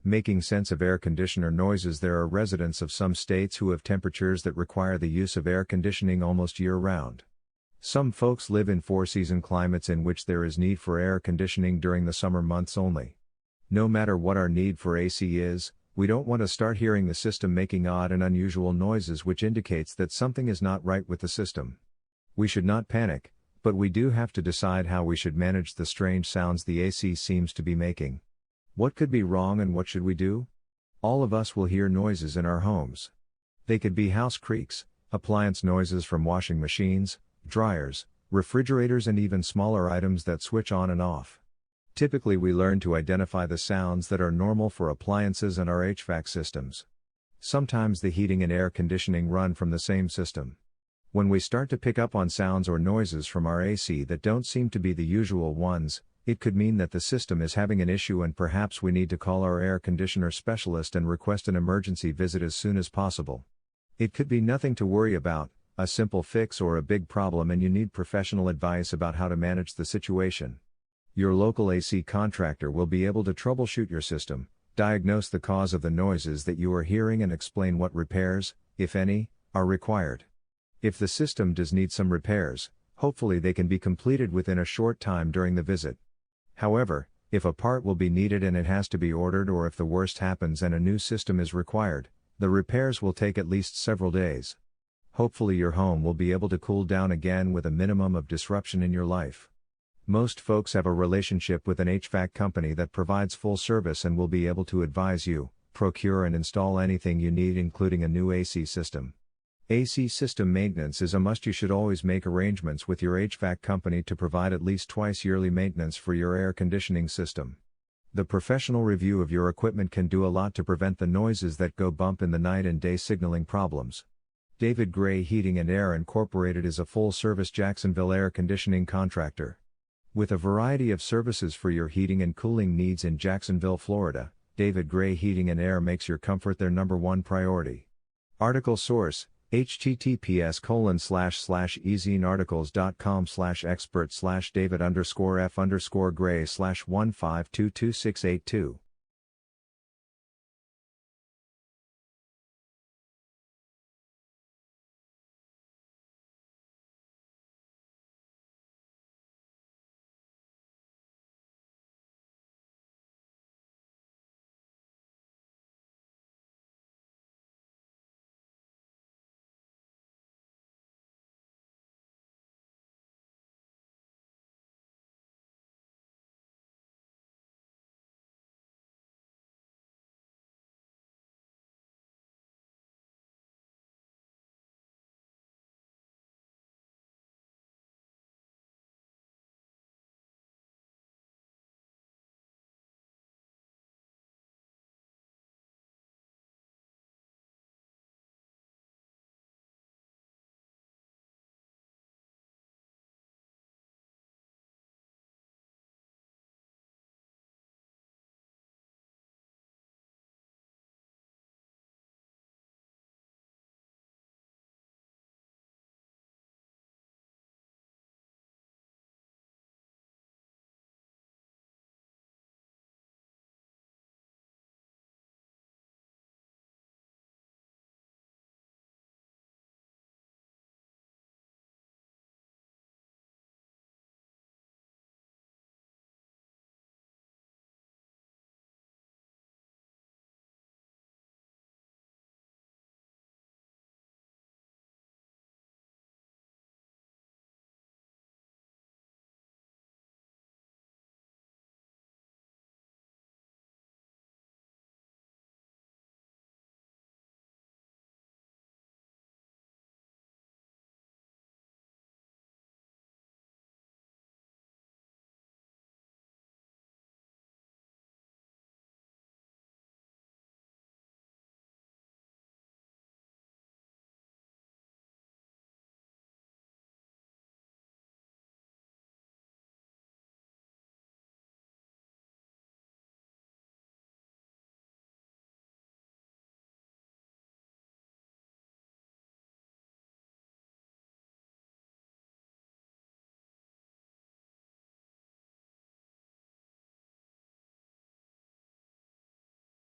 Making sense of air conditioner noises. There are residents of some states who have temperatures that require the use of air conditioning almost year-round. Some folks live in four-season climates in which there is need for air conditioning during the summer months only. No matter what our need for AC is, we don't want to start hearing the system making odd and unusual noises, which indicates that something is not right with the system. We should not panic, but we do have to decide how we should manage the strange sounds the AC seems to be making. What could be wrong and what should we do? All of us will hear noises in our homes. They could be house creaks, appliance noises from washing machines, dryers, refrigerators, and even smaller items that switch on and off. Typically, we learn to identify the sounds that are normal for appliances and our HVAC systems. Sometimes the heating and air conditioning run from the same system. When we start to pick up on sounds or noises from our AC that don't seem to be the usual ones, it could mean that the system is having an issue and perhaps we need to call our air conditioner specialist and request an emergency visit as soon as possible. It could be nothing to worry about, a simple fix, or a big problem, and you need professional advice about how to manage the situation. Your local AC contractor will be able to troubleshoot your system, diagnose the cause of the noises that you are hearing, and explain what repairs, if any, are required. If the system does need some repairs, hopefully they can be completed within a short time during the visit. However, if a part will be needed and it has to be ordered, or if the worst happens and a new system is required, the repairs will take at least several days. Hopefully your home will be able to cool down again with a minimum of disruption in your life. Most folks have a relationship with an HVAC company that provides full service and will be able to advise you, procure and install anything you need, including a new AC system. AC system maintenance is a must. You should always make arrangements with your HVAC company to provide at least twice yearly maintenance for your air conditioning system. The professional review of your equipment can do a lot to prevent the noises that go bump in the night and day signaling problems. David Gray Heating and Air Incorporated is a full-service Jacksonville air conditioning contractor. With a variety of services for your heating and cooling needs in Jacksonville, Florida, David Gray Heating and Air makes your comfort their number-one priority. Article source: https://ezinearticles.com/expert/David_F_Gray/1522682